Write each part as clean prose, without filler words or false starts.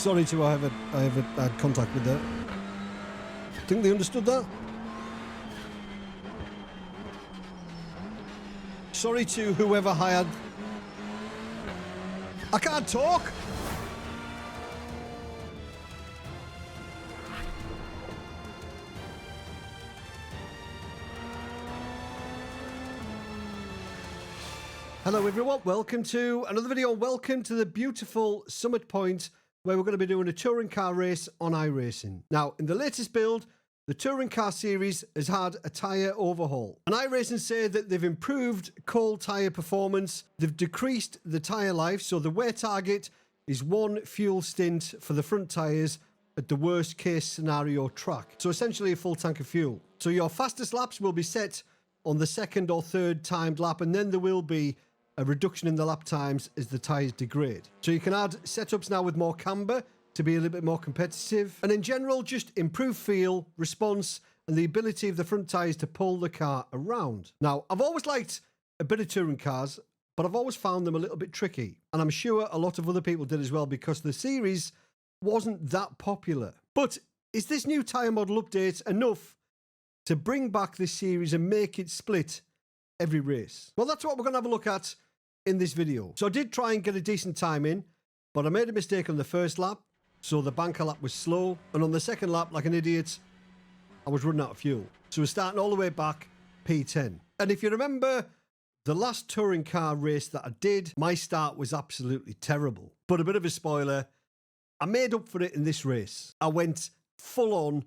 Sorry to I have had contact with that. Think they understood that? Sorry to whoever hired. I can't talk. Hello everyone, welcome to another video. Welcome to the beautiful Summit Point, where we're going to be doing a touring car race on iRacing. Now, in the latest build, the touring car series has had a tyre overhaul. And iRacing say that they've improved cold tyre performance, they've decreased the tyre life, so the wear target is 1 fuel stint for the front tyres at the worst case scenario track. So essentially a full tank of fuel. So your fastest laps will be set on the second or third timed lap, and then there will be a reduction in the lap times as the tyres degrade. So you can add setups now with more camber to be a little bit more competitive. And in general, just improve feel, response, and the ability of the front tyres to pull the car around. Now, I've always liked a bit of touring cars, but I've always found them a little bit tricky. And I'm sure a lot of other people did as well, because the series wasn't that popular. But is this new tyre model update enough to bring back this series and make it split every race? Well, that's what we're going to have a look at in this video. So I did try and get a decent time in, but I made a mistake on the first lap, so the banker lap was slow, and on the second lap, like an idiot, I was running out of fuel. So we're starting all the way back, P10. And if you remember the last touring car race that I did, my start was absolutely terrible. But a bit of a spoiler, I made up for it in this race. I went full on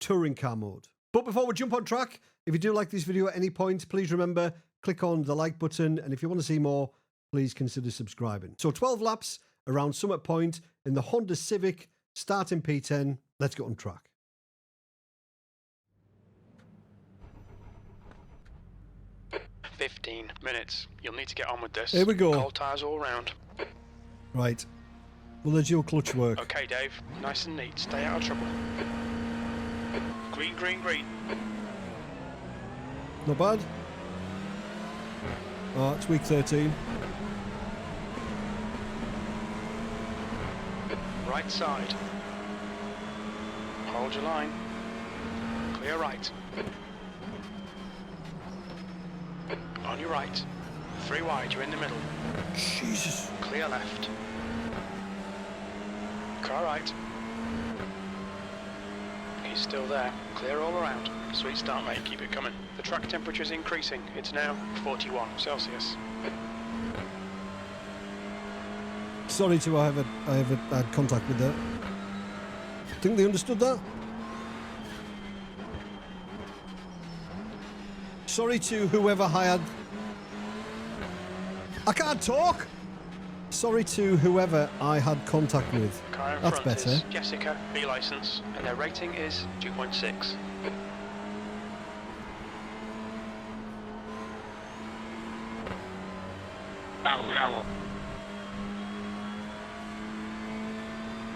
touring car mode. But before we jump on track, if you do like this video at any point, please remember, click on the like button. And if you want to see more, please consider subscribing. So 12 laps around Summit Point in the Honda Civic, starting P10. Let's get on track. "15 minutes. You'll need to get on with this. Here we go. Cold tyres all round." Right. Will the dual clutch work? Okay, Dave. Nice and neat. Stay out of trouble. Green, green, green. Not bad. Oh, it's week 13. Right side. Hold your line. Clear right. On your right. 3 wide, you're in the middle. Jesus. Clear left. Car right. He's still there. Clear all around. Sweet start, mate. Keep it coming. The track temperature's increasing. It's now 41 Celsius. Sorry to I have had contact with that. Think they understood that? Sorry to whoever hired. I can't talk. Sorry to whoever I had contact with. Car in That's front better. is Jessica, B license, and their rating is 2.6.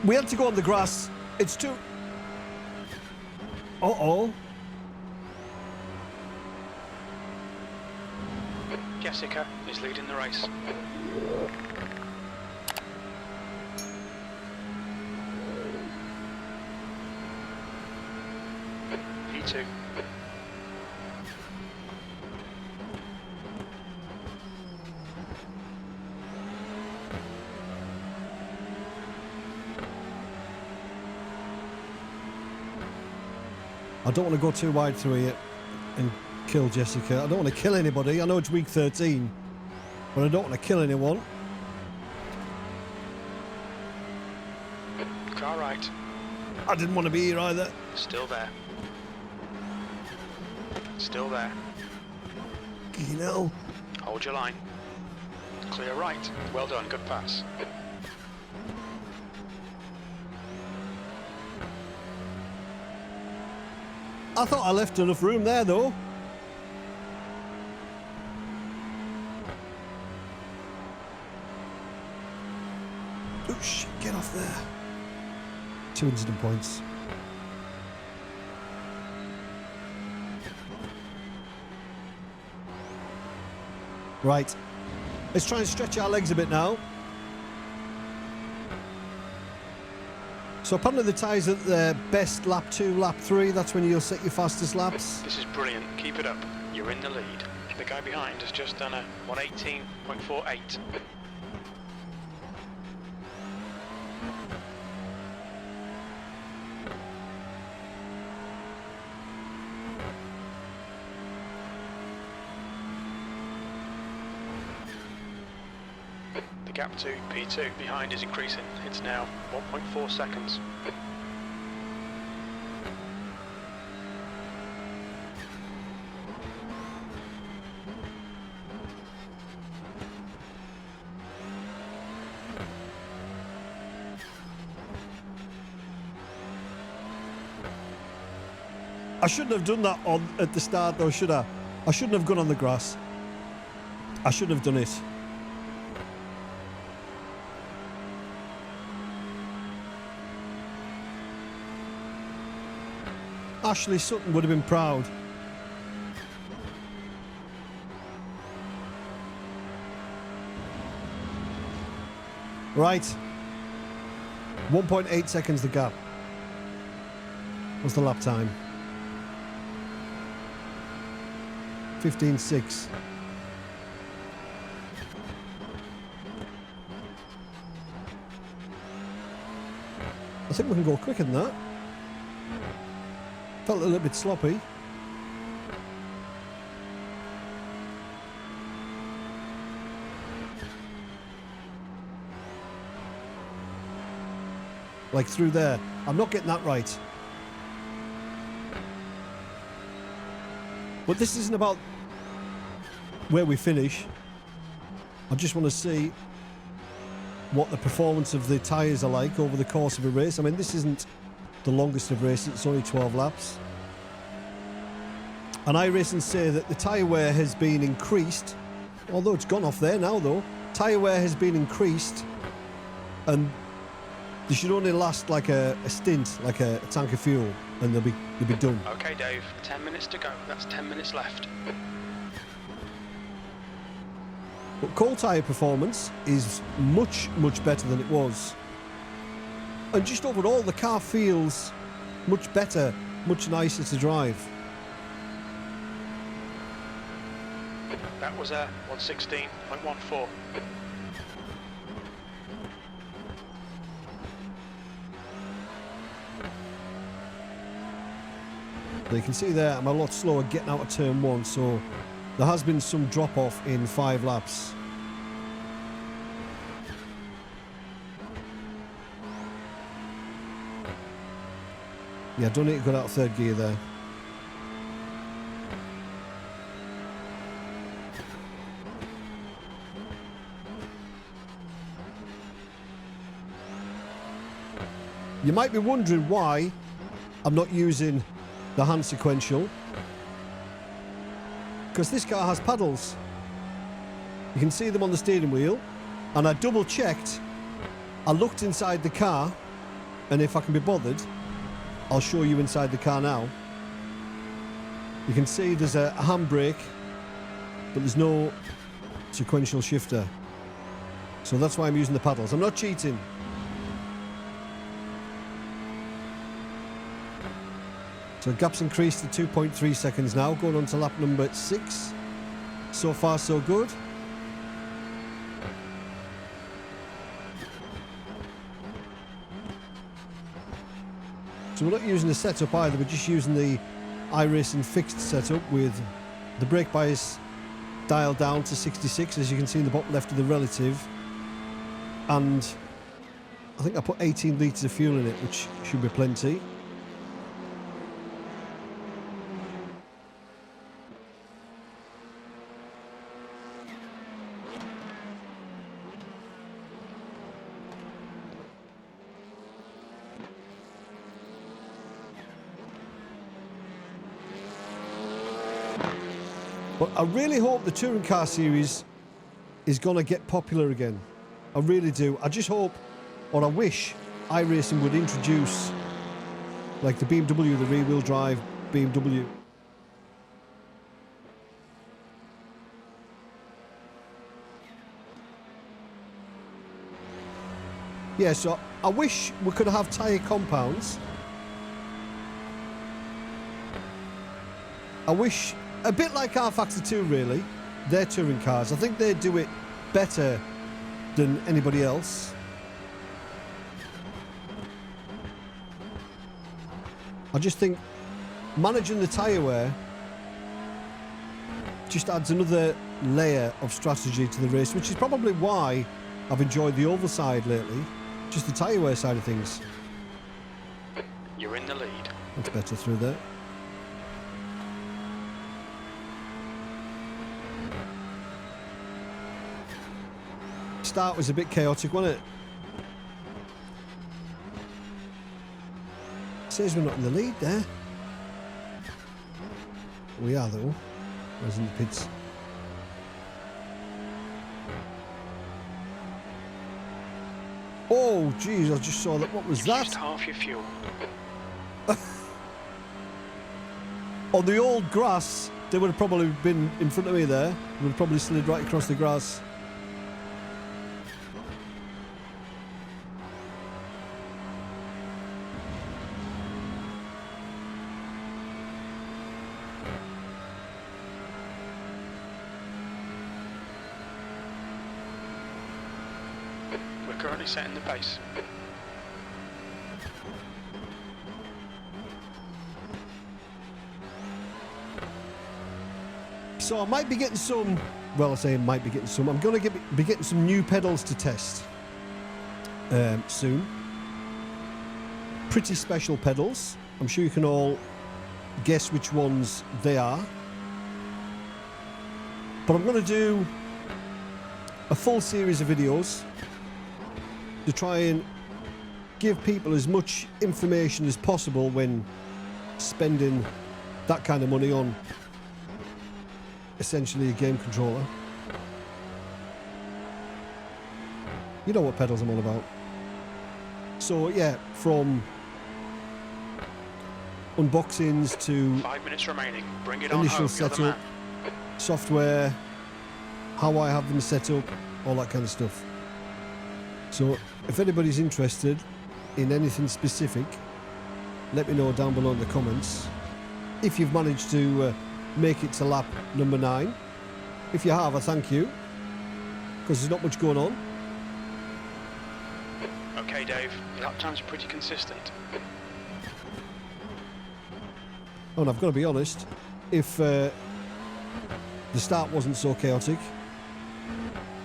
We had to go on the grass. It's too... Uh-oh. Jessica is leading the race. P2. I don't want to go too wide through it and kill Jessica. I don't want to kill anybody. I know it's week 13, but I don't want to kill anyone. Car right. I didn't want to be here either. Still there. Still there. You know. Hold your line. Clear right. Well done. Good pass. I thought I left enough room there, though. Oh, shit. Get off there. 2 incident points. Right. Let's try and stretch our legs a bit now. So apparently the tyres at their best lap 2, lap 3, that's when you'll set your fastest laps. This is brilliant. Keep it up. You're in the lead. The guy behind has just done a 118.48. The gap to P2 behind is increasing. It's now 1.4 seconds. I shouldn't have done that at the start though, should I? I shouldn't have gone on the grass. I shouldn't have done it. Ashley Sutton would have been proud. Right. 1.8 seconds the gap. What's the lap time? 15.6. I think we can go quicker than that. Felt a little bit sloppy. Like through there. I'm not getting that right. But this isn't about where we finish. I just want to see what the performance of the tyres are like over the course of a race. I mean, this isn't the longest of races, it's only 12 laps. And iRacing say that the tyre wear has been increased, although it's gone off there now though. Tyre wear has been increased and they should only last like a stint, like a tank of fuel, and they'll be done. Okay Dave, 10 minutes to go, that's 10 minutes left. But cold tyre performance is much, much better than it was. And just overall, the car feels much better, much nicer to drive. That was a 116.14. You can see there I'm a lot slower getting out of turn 1, so there has been some drop off in 5 laps. Yeah, I don't need to go out of third gear there. You might be wondering why I'm not using the hand sequential, because this car has paddles. You can see them on the steering wheel, and I double checked. I looked inside the car, and if I can be bothered, I'll show you inside the car now. You can see there's a handbrake, but there's no sequential shifter. So that's why I'm using the paddles. I'm not cheating. So gap's increased to 2.3 seconds now, going on to lap number 6. So far so good. So we're not using the setup either, we're just using the iRacing fixed setup with the brake bias dialed down to 66, as you can see in the bottom left of the relative. And I think I put 18 litres of fuel in it, which should be plenty. But I really hope the Touring Car Series is going to get popular again. I really do. I just hope, or I wish, iRacing would introduce like the BMW, the rear-wheel drive BMW. Yeah, so I wish we could have tyre compounds. I wish, a bit like R Factor 2 really, their touring cars. I think they do it better than anybody else. I just think managing the tyre wear just adds another layer of strategy to the race, which is probably why I've enjoyed the oval side lately. Just the tyre wear side of things. You're in the lead. That's better through there. Start was a bit chaotic, wasn't it? Says we're not in the lead there. We are though. Where's in the pits? Oh, jeez! I just saw that. What was that? Just half your fuel. On the old grass, they would have probably been in front of me there. Would have probably slid right across the grass. We're currently setting the pace. So I might be getting some, well I say I might be getting some, I'm going to be getting some new pedals to test soon. Pretty special pedals. I'm sure you can all guess which ones they are. But I'm going to do a full series of videos to try and give people as much information as possible when spending that kind of money on essentially a game controller. You know what pedals I'm on about. So yeah, from unboxings to 5 minutes remaining. Bring it on initial home. You're the setup, man. software, how I have them set up, all that kind of stuff. So if anybody's interested in anything specific, let me know down below in the comments. If you've managed to make it to lap number 9. If you have, I thank you, because there's not much going on. Okay, Dave. Your lap times are pretty consistent. Oh, and I've got to be honest, if the start wasn't so chaotic,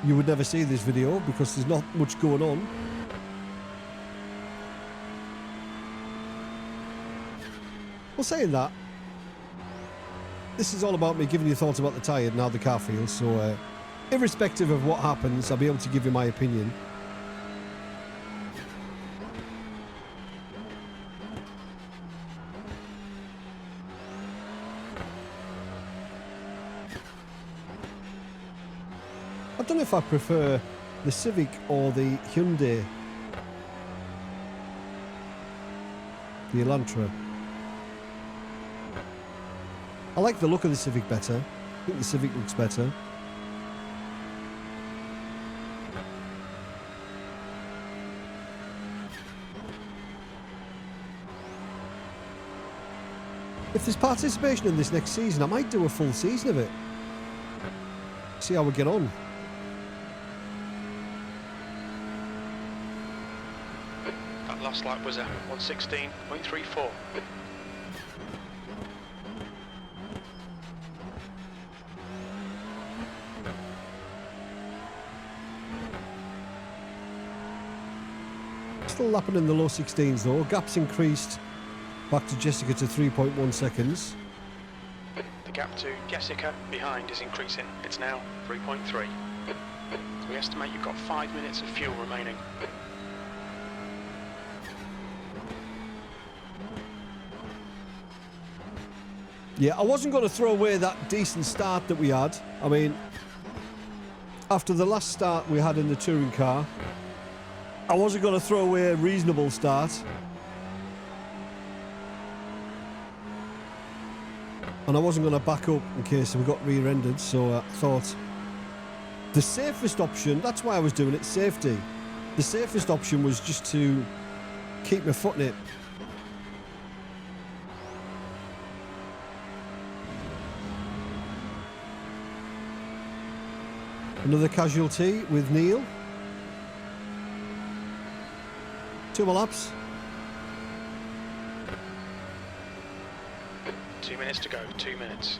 you would never see this video because there's not much going on. Well, saying that, this is all about me giving you thoughts about the tyre and how the car feels, so irrespective of what happens, I'll be able to give you my opinion. I don't know if I prefer the Civic or the Hyundai, the Elantra. I like the look of the Civic better. I think the Civic looks better. If there's participation in this next season, I might do a full season of it. See how we get on. That last lap was a 1:16.34. Still lapping in the low 16s though. Gap's increased back to Jessica to 3.1 seconds. The gap to Jessica behind is increasing. It's now 3.3. We estimate you've got 5 minutes of fuel remaining. Yeah, I wasn't going to throw away that decent start that we had. I mean, after the last start we had in the touring car, I wasn't going to throw away a reasonable start. And I wasn't going to back up in case we got rear-ended, so I thought the safest option, that's why I was doing it, safety. The safest option was just to keep my foot in it. Another casualty with Neil. 2 more laps. 2 minutes to go, 2 minutes.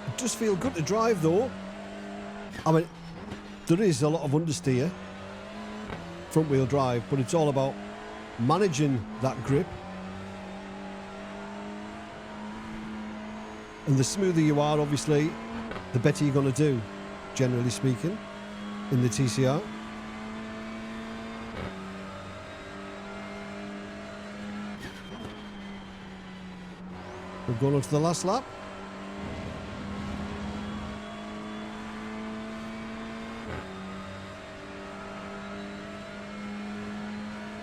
It does feel good to drive though. I mean, there is a lot of understeer, front wheel drive, but it's all about managing that grip. And the smoother you are, obviously, the better you're going to do, generally speaking, in the TCR. We're going on to the last lap.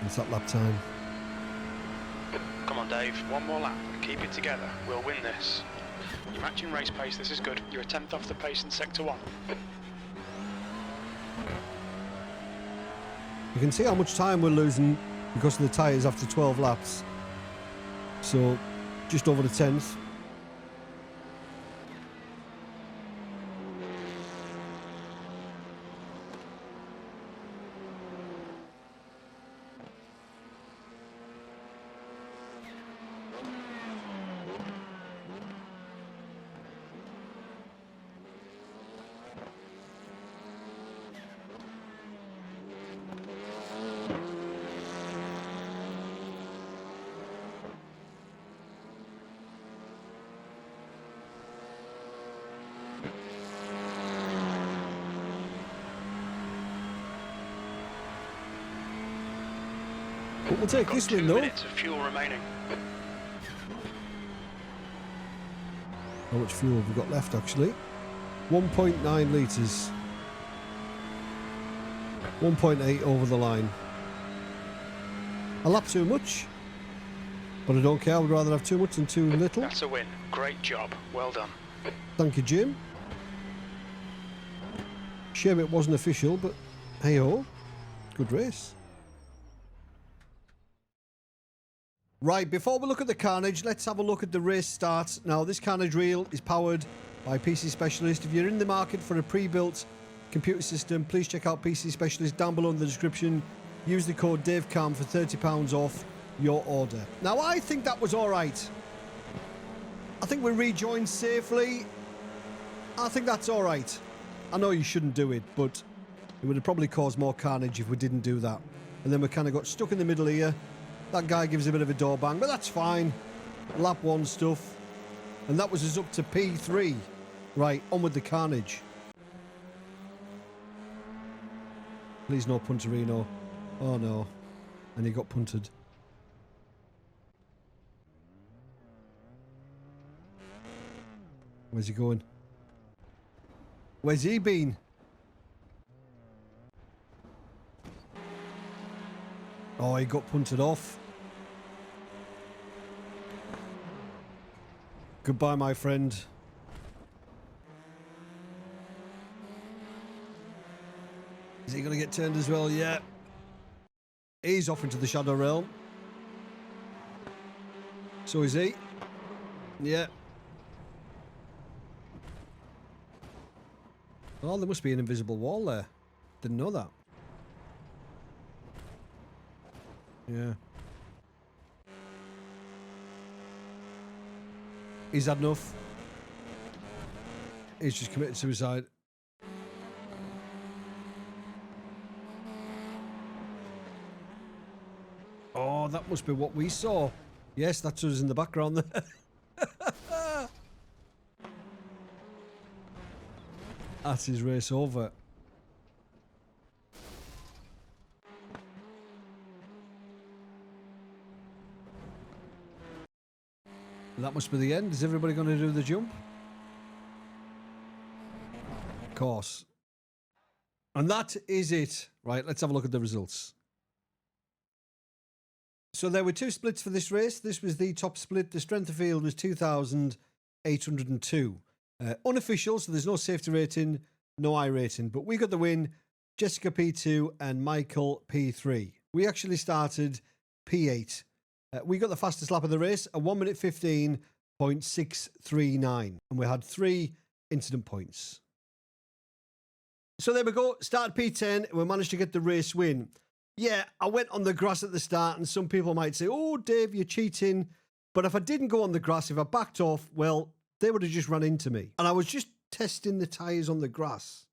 What's that lap time? Come on, Dave, one more lap. Keep it together. We'll win this. You're matching race pace. This is good. You're a 10th off the pace in Sector 1. You can see how much time we're losing because of the tyres after 12 laps. So, just over the 10th. But we'll take this win 2 though. minutes of fuel remaining. How much fuel have we got left actually? 1.9 litres. 1.8 over the line. A lap too much. But I don't care, I would rather have too much than too little. That's a win. Great job. Well done. Thank you, Jim. Shame it wasn't official, but hey ho. Good race. Right, before we look at the carnage, let's have a look at the race start. Now, this carnage reel is powered by PC Specialist. If you're in the market for a pre-built computer system, please check out PC Specialist down below in the description. Use the code DAVECAM for £30 off your order. Now, I think that was all right. I think we rejoined safely. I think that's all right. I know you shouldn't do it, but it would have probably caused more carnage if we didn't do that. And then we kind of got stuck in the middle here. That guy gives a bit of a door bang, but that's fine. Lap 1 stuff. And that was us up to P3. Right, on with the carnage. Please no Punterino. Oh no. And he got punted. Where's he going? Where's he been? Oh, he got punted off. Goodbye, my friend. Is he going to get turned as well? Yeah. He's off into the Shadow Realm. So is he. Yeah. Oh, there must be an invisible wall there. Didn't know that. Yeah. He's had enough. He's just committed suicide. Oh, that must be what we saw. Yes, that's us in the background there. That's his race over. That must be the end. Is everybody going to do the jump? Of course. And that is it. Right, let's have a look at the results. So there were two splits for this race. This was the top split. The strength of field was 2,802. Unofficial, so there's no safety rating, no iRacing. But we got the win, Jessica P2 and Michael P3. We actually started P8. We got the fastest lap of the race, a 1 minute 15.639. And we had 3 incident points. So there we go, started P10, and we managed to get the race win. Yeah, I went on the grass at the start, and some people might say, oh, Dave, you're cheating. But if I didn't go on the grass, if I backed off, well, they would have just run into me. And I was just testing the tyres on the grass.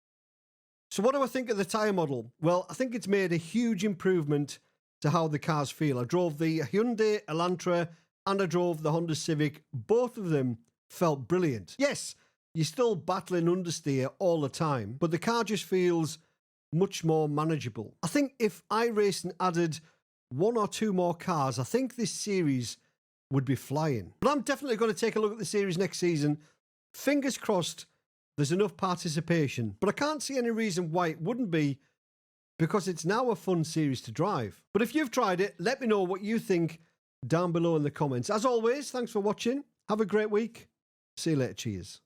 So what do I think of the tyre model? Well, I think it's made a huge improvement to how the cars feel. I drove the Hyundai Elantra and I drove the Honda Civic. Both of them felt brilliant. Yes, you're still battling understeer all the time, but the car just feels much more manageable. I think if iRacing added 1 or 2 more cars, I think this series would be flying. But I'm definitely going to take a look at the series next season. Fingers crossed there's enough participation. But I can't see any reason why it wouldn't be, because it's now a fun series to drive. But if you've tried it, let me know what you think down below in the comments. As always, thanks for watching. Have a great week. See you later. Cheers.